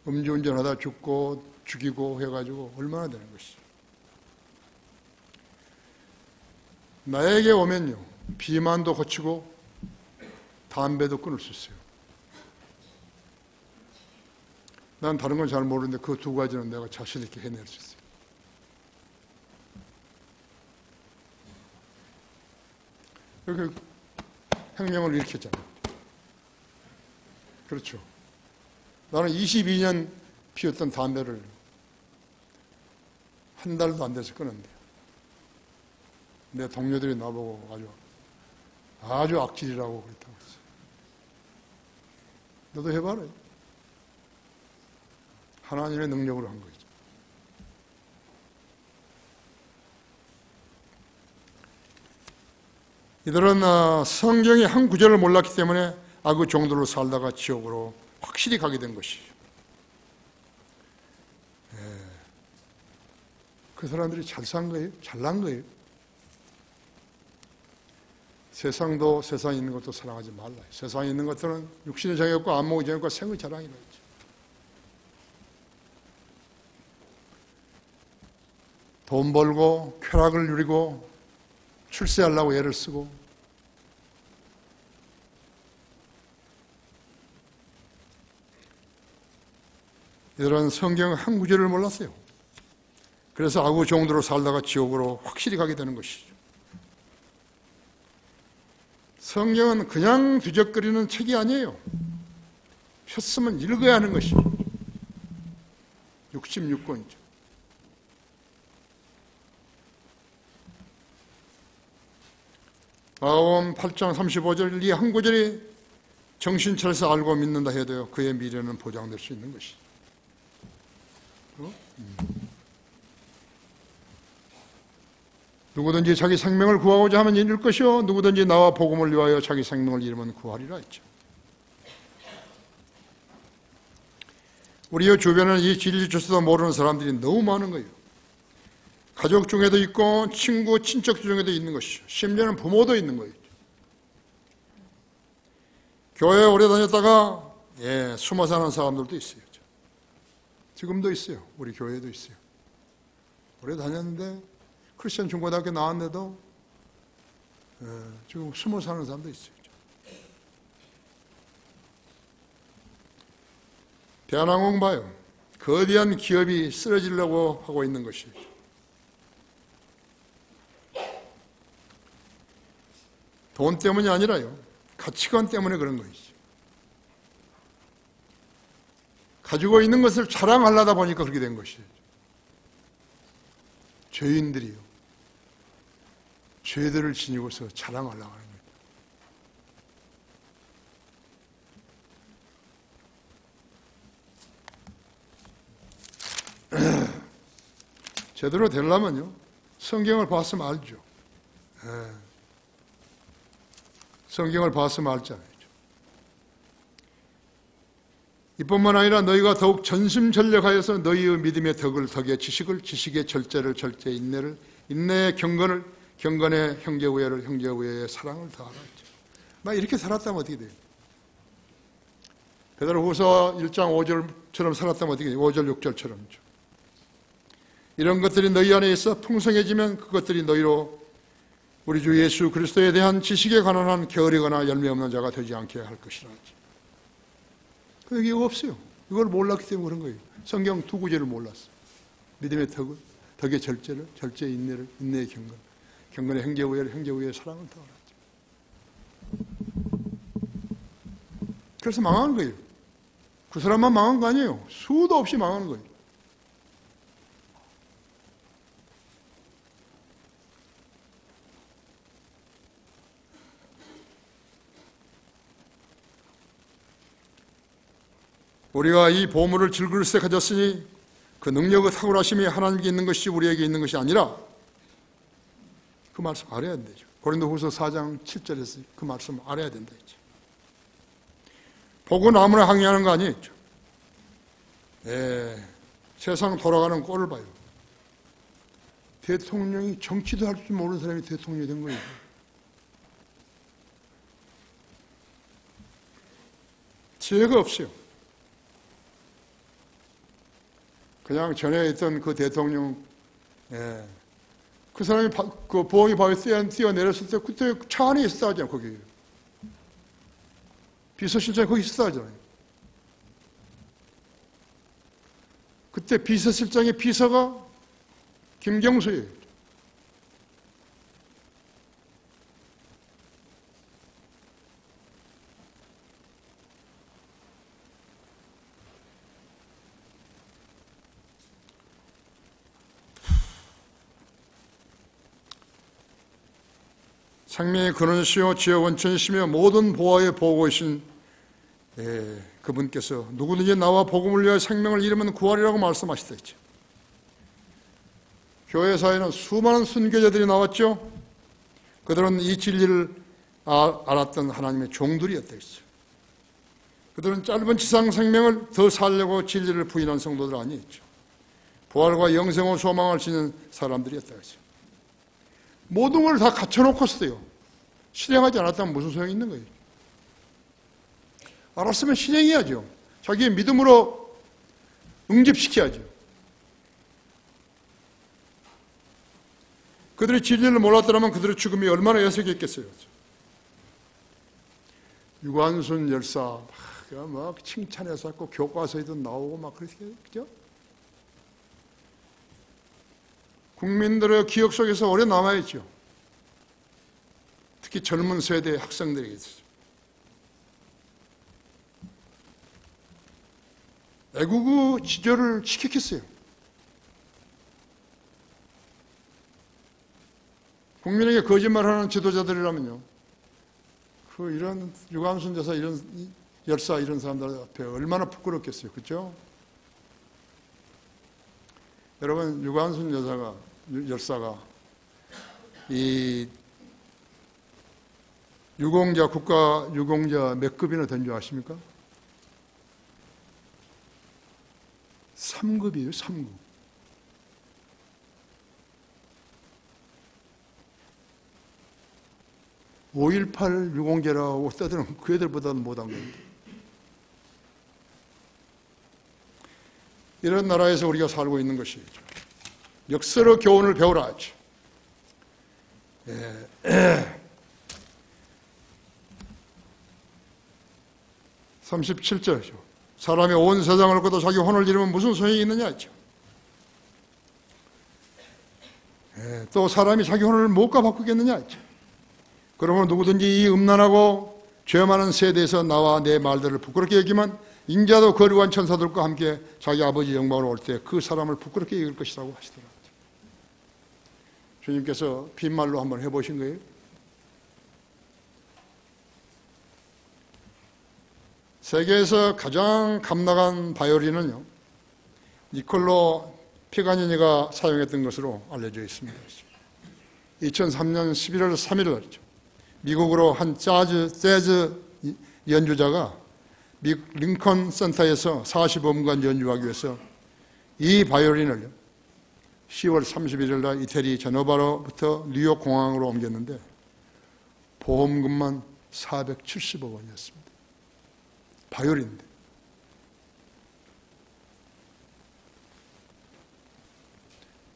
음주운전하다 죽고 죽이고 해가지고 얼마나 되는 것이죠. 나에게 오면요, 비만도 고치고 담배도 끊을 수 있어요. 난 다른 건 잘 모르는데 그 두 가지는 내가 자신 있게 해낼 수 있어요. 이렇게 혁명을 일으켰잖아요. 그렇죠. 나는 22년 피웠던 담배를 한 달도 안 돼서 끊었는데요. 내 동료들이 나보고 아주 악질이라고 그랬다고 했어요. 너도 해봐라. 하나님의 능력으로 한 거죠. 이들은 성경의 한 구절을 몰랐기 때문에 악의 종들로 살다가 지옥으로 확실히 가게 된 것이죠. 그 사람들이 잘 산 거예요? 잘난 거예요? 세상도 세상에 있는 것도 사랑하지 말라. 세상에 있는 것들은 육신의 정욕과 안목의 정욕과 생의 자랑이라 했죠. 돈 벌고 쾌락을 누리고 출세하려고 애를 쓰고 이들은 성경 한 구절을 몰랐어요. 그래서 악의 종도로 살다가 지옥으로 확실히 가게 되는 것이죠. 성경은 그냥 뒤적거리는 책이 아니에요. 폈으면 읽어야 하는 것이죠. 66권이죠. 마가복음 8장 35절 이 한 구절이 정신 차려서 알고 믿는다 해도요, 그의 미래는 보장될 수 있는 것이죠. 누구든지 자기 생명을 구하고자 하면 잃을 것이요 누구든지 나와 복음을 위하여 자기 생명을 잃으면 구하리라 했죠. 우리 주변에는 이 진리조차도 모르는 사람들이 너무 많은 거예요. 가족 중에도 있고 친구, 친척 중에도 있는 것이죠. 심지어는 부모도 있는 거예요. 교회에 오래 다녔다가 숨어 사는 사람들도 있어요. 지금도 있어요. 우리 교회에도 있어요. 오래 다녔는데 크리스천 중고등학교 나왔는데도 지금 숨어 사는 사람도 있어요. 대한항공 봐요. 거대한 기업이 쓰러지려고 하고 있는 것이죠. 돈 때문이 아니라요. 가치관 때문에 그런 것이죠. 가지고 있는 것을 자랑하려다 보니까 그렇게 된 것이죠. 죄인들이요. 죄들을 지니고서 자랑하려고 하는 거예요. 제대로 되려면요, 성경을 봤으면 알죠. 성경을 봤으면 알잖아요. 이뿐만 아니라 너희가 더욱 전심전력하여서 너희의 믿음의 덕의 지식을, 지식의 절제를, 절제의 인내를, 인내의 경건을, 경건의 형제우애를, 형제우애의 사랑을 더하라 했죠. 막 이렇게 살았다면 어떻게 돼요? 베드로후서 1장 5절처럼 살았다면 어떻게 돼요? 5절 6절처럼요. 이런 것들이 너희 안에 있어 풍성해지면 그것들이 너희로 우리 주 예수 그리스도에 대한 지식에 관한 게으르거나 열매 없는 자가 되지 않게 할 것이라 하지. 근데 이게 없어요. 이걸 몰랐기 때문에 그런 거예요. 성경 두 구절을 몰랐어. 믿음의 덕을, 덕의 절제를, 절제의 인내를, 인내의 경건, 경건의 형제우애를, 형제우애의 사랑을 더하라. 그래서 망하는 거예요. 그 사람만 망한 거 아니에요. 수도 없이 망하는 거예요. 우리가 이 보물을 질글새 가졌으니 그 능력의 탁월하심이 하나님께 있는 것이 우리에게 있는 것이 아니라 그 말씀 알아야 되죠. 고린도후서 4장 7절에서 그 말씀 알아야 된다 했죠. 복은 아무나 항의하는 거 아니었죠. 세상 돌아가는 꼴을 봐요. 대통령이 정치도 할 줄 모르는 사람이 대통령이 된 거예요. 지혜가 없어요. 그냥 전에 있던 그 대통령, 그 사람이 그 부엉이 바위에 뛰어내렸을 때 그때 차 안에 있었다 하잖아요. 거기 비서실장이 거기 있었다 하잖아요. 그때 비서실장의 비서가 김경수예요. 생명의 근원시요 지혜 원천이시며 모든 보화의 보고이신 그분께서 누구든지 나와 복음을 위하여 생명을 잃으면 구하리라고 말씀하시더랬죠. 교회사에는 수많은 순교자들이 나왔죠. 그들은 이 진리를 알았던 하나님의 종들이었다했죠. 그들은 짧은 지상 생명을 더 살려고 진리를 부인한 성도들 아니었죠. 부활과 영생의 소망을 지닌 사람들이었다했죠. 모든 걸 다 갖춰놓고서도요, 실행하지 않았다면 무슨 소용이 있는 거예요? 알았으면 실행해야죠. 자기의 믿음으로 응집시켜야죠. 그들이 진리를 몰랐더라면 그들의 죽음이 얼마나 애석했겠어요. 유관순 열사 막 칭찬해서 꼭 교과서에도 나오고 막 그렇게, 그죠? 국민들의 기억 속에서 오래 남아있죠. 특히 젊은 세대 학생들에게서. 애국의 지조를 지켰겠어요. 국민에게 거짓말하는 지도자들이라면요, 이런 유관순 여사, 이런 열사, 이런 사람들 앞에 얼마나 부끄럽겠어요. 그렇죠? 여러분, 유관순 열사가 이 유공자, 국가 유공자 몇 급이나 된 줄 아십니까? 3급이에요, 3급. (5.18) 유공자라고 떠드는 그 애들보다는 못한 겁니다. 이런 나라에서 우리가 살고 있는 것이죠. 역사의 교훈을 배우라 하죠. 37절이죠. 사람이 온 세상을 얻고도 자기 혼을 잃으면 무슨 소용이 있느냐 했죠. 또 사람이 자기 혼을 못가 바꾸겠느냐 했죠. 그러면 누구든지 이 음란하고 죄 많은 세대에서 나와 내 말들을 부끄럽게 여기면 인자도 거룩한 천사들과 함께 자기 아버지 영광으로 올 때 그 사람을 부끄럽게 여길 것이라고 하시더라고요. 주님께서 빈말로 한번 해보신 거예요. 세계에서 가장 값나간 바이올린은요, 니콜로 피가니니가 사용했던 것으로 알려져 있습니다. 2003년 11월 3일 날이죠. 미국으로 한 재즈 연주자가 미국 링컨 센터에서 45분간 연주하기 위해서 이 바이올린을 10월 31일 날 이태리 제노바로부터 뉴욕 공항으로 옮겼는데 보험금만 470억 원이었습니다. 바이올린인데.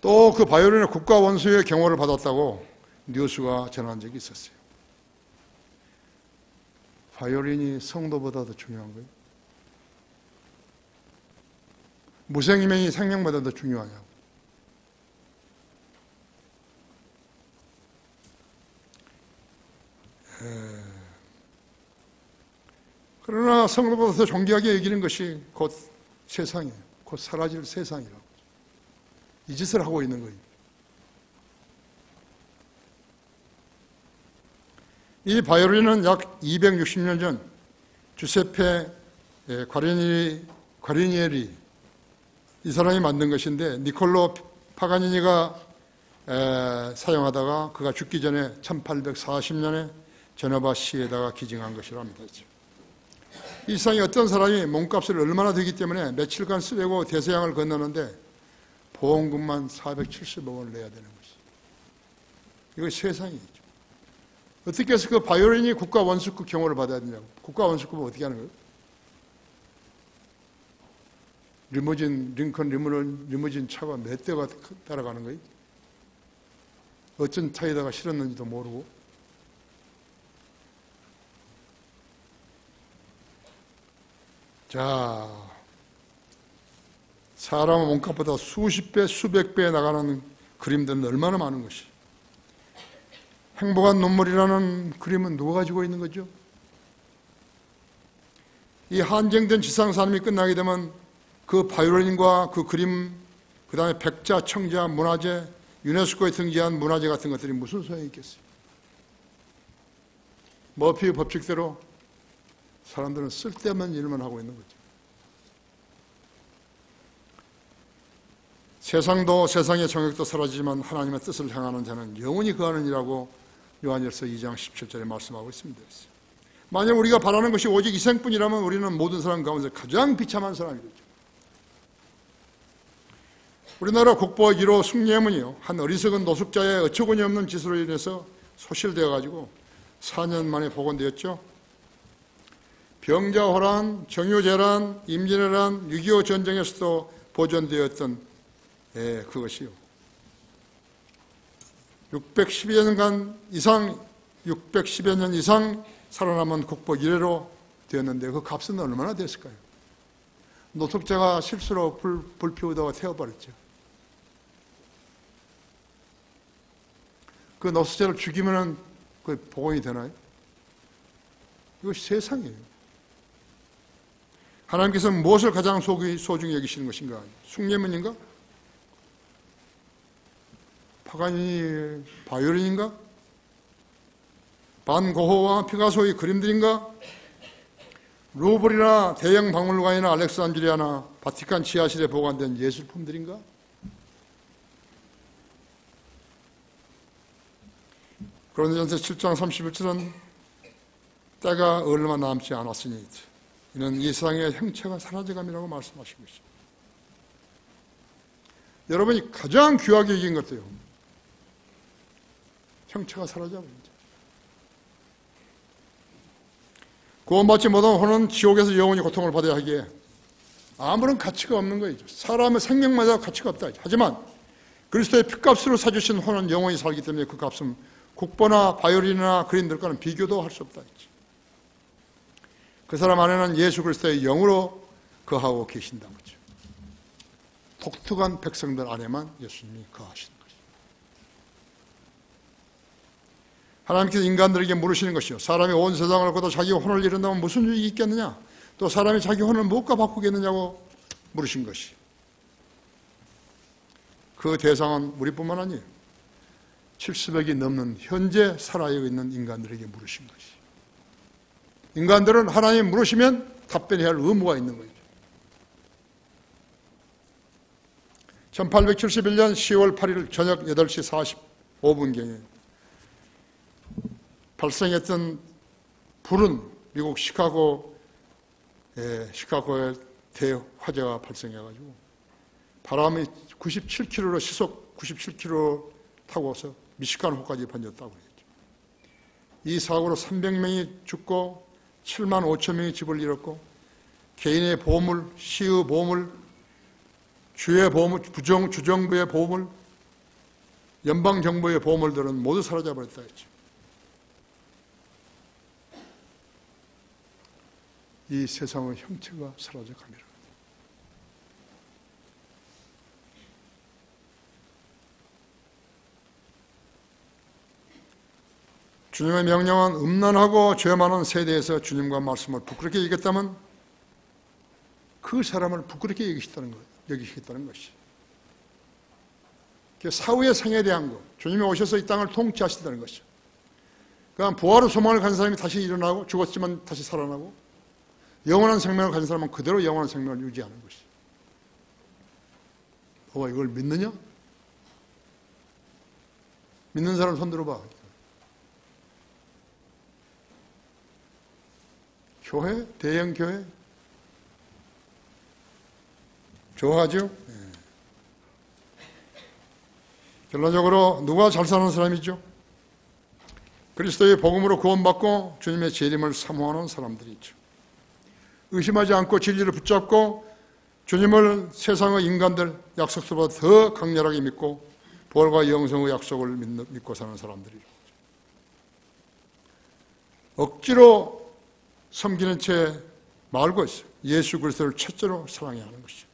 또 그 바이올린의 국가 원수의 경호를 받았다고 뉴스가 전한 적이 있었어요. 바이올린이 성도보다 더 중요한 거예요? 무생명이 생명보다 더 중요하냐고. 그러나 성도보다 더 존귀하게 여기는 것이 곧 세상이에요. 곧 사라질 세상이라고. 이 짓을 하고 있는 거예요. 이 바이올린은 약 260년 전 주세페 과리니에리 이 사람이 만든 것인데 니콜로 파가니니가 사용하다가 그가 죽기 전에 1840년에 제노바 시에다가 기증한 것이라 합니다. 이 세상에 어떤 사람이 몸값을 얼마나 되기 때문에 며칠간 쓰려고 대서양을 건너는데 보험금만 470억 원을 내야 되는 것이죠. 이거 세상이죠. 어떻게 해서 그 바이올린이 국가 원수급 경호를 받아야 되냐고. 국가 원수급은 어떻게 하는 거예요? 링컨 리무진 차가 몇 대가 따라가는 거예요. 어쩐 차에다가 실었는지도 모르고. 자, 사람의 몸값보다 수십 배, 수백 배 나가는 그림들은 얼마나 많은 것이. 행복한 눈물이라는 그림은 누가 가지고 있는 거죠? 이 한정된 지상 산업이 끝나게 되면 그 바이올린과 그 그림, 그 다음에 백자, 청자, 문화재, 유네스코에 등재한 문화재 같은 것들이 무슨 소용이 있겠어요? 머피의 법칙대로 사람들은 쓸데없는 일만 하고 있는 거죠. 세상도 세상의 정욕도 사라지지만 하나님의 뜻을 향하는 자는 영원히 거하느니라고 요한일서 2장 17절에 말씀하고 있습니다. 만약 우리가 바라는 것이 오직 이생뿐이라면 우리는 모든 사람 가운데 가장 비참한 사람이겠죠. 우리나라 국보와 1호 숭례문이요, 한 어리석은 노숙자의 어처구니 없는 짓으로 인해서 소실되어 가지고 4년 만에 복원되었죠. 병자호란, 정유재란, 임진왜란, 6.25 전쟁에서도 보존되었던 그것이요, 610여 년 이상 살아남은 국보 1회로 되었는데 그 값은 얼마나 됐을까요? 노숙자가 실수로 불 피우다가 태워버렸죠. 그 노숙자를 죽이면 그 복원이 되나요? 이것이 세상이에요. 하나님께서는 무엇을 가장 소중히 여기시는 것인가? 숭례문인가? 파가니 바이올린인가? 반고흐와 피카소의 그림들인가? 루브르나 대형 박물관이나 알렉산드리아나 바티칸 지하실에 보관된 예술품들인가? 고린도전서 7장 31절은 때가 얼마 남지 않았으니 이는 이 세상의 형체가 사라져감이라고 말씀하신 것이죠. 여러분이 가장 귀하게 여긴 것도요, 형체가 사라져버립니다. 구원받지 못한 혼은 지옥에서 영원히 고통을 받아야 하기에 아무런 가치가 없는 거죠. 사람의 생명마다 가치가 없다. 하지만 그리스도의 피값으로 사주신 혼은 영원히 살기 때문에 그 값은 국보나 바이올린이나 그림들과는 비교도 할 수 없다. 그 사람 안에는 예수 그리스도의 영으로 거하고 계신다는 거죠. 독특한 백성들 안에만 예수님이 거하시는 거죠. 하나님께서 인간들에게 물으시는 것이요, 사람이 온 세상을 거둬 자기 혼을 잃은다면 무슨 유익이 있겠느냐? 또 사람이 자기 혼을 무엇과 바꾸겠느냐고 물으신 것이. 그 대상은 우리뿐만 아니에요. 70억이 넘는 현재 살아있는 인간들에게 물으신 것이. 인간들은 하나님 물으시면 답변해야 할 의무가 있는 거죠. 1871년 10월 8일 저녁 8시 45분경에 발생했던 불은 미국 시카고의 대화재가 발생해가지고 바람이 97km로 시속 97km 타고서 미시간호까지 번졌다고 그랬죠. 이 사고로 300명이 죽고 7만 5천 명이 집을 잃었고 개인의 보물, 시의 보물, 주의 보물, 주정부의 보물, 연방정부의 보물들은 모두 사라져버렸다 했죠. 이 세상의 형체가 사라져갑니다. 주님의 명령은 음란하고 죄 많은 세대에서 주님과 말씀을 부끄럽게 여겼다면 그 사람을 부끄럽게 여기시겠다는 것이. 사후의 생에 대한 것, 주님이 오셔서 이 땅을 통치하신다는 것이죠. 그러니까 부활의 소망을 가진 사람이 다시 일어나고 죽었지만 다시 살아나고 영원한 생명을 가진 사람은 그대로 영원한 생명을 유지하는 것이죠. 이걸 믿느냐? 믿는 사람 손 들어봐. 교회? 대형 교회? 좋아하죠? 결론적으로 누가 잘 사는 사람이죠? 그리스도의 복음으로 구원받고 주님의 재림을 사모하는 사람들이죠. 의심하지 않고 진리를 붙잡고 주님을 세상의 인간들 약속들보다 더 강렬하게 믿고 부활과 영생의 약속을 믿고 사는 사람들이라고. 억지로 섬기는 채 말고 있어요. 예수 그리스도를 첫째로 사랑해야 하는 것이죠.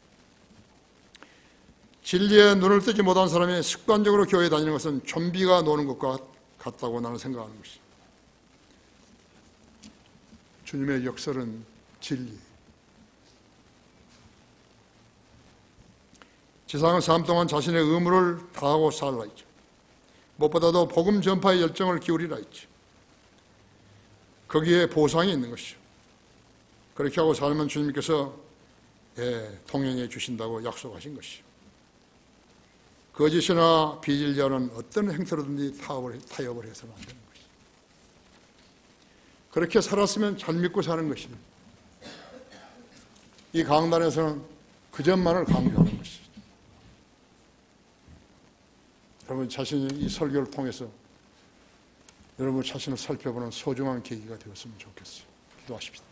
진리에 눈을 뜨지 못한 사람이 습관적으로 교회에 다니는 것은 좀비가 노는 것과 같다고 나는 생각하는 것이죠. 주님의 역설은 진리. 지상의 삶 동안 자신의 의무를 다하고 살라 했죠. 무엇보다도 복음 전파의 열정을 기울이라 했죠. 거기에 보상이 있는 것이죠. 그렇게 하고 살면 주님께서 통행해 주신다고 약속하신 것이죠. 거짓이나 비진리하는 어떤 행태로든지 타협을 해서는 안 되는 것이죠. 그렇게 살았으면 잘 믿고 사는 것입니다. 이 강단에서는 그 점만을 강조하는 것이죠. 여러분 자신이 이 설교를 통해서 여러분 자신을 살펴보는 소중한 계기가 되었으면 좋겠어요. 기도하십시다.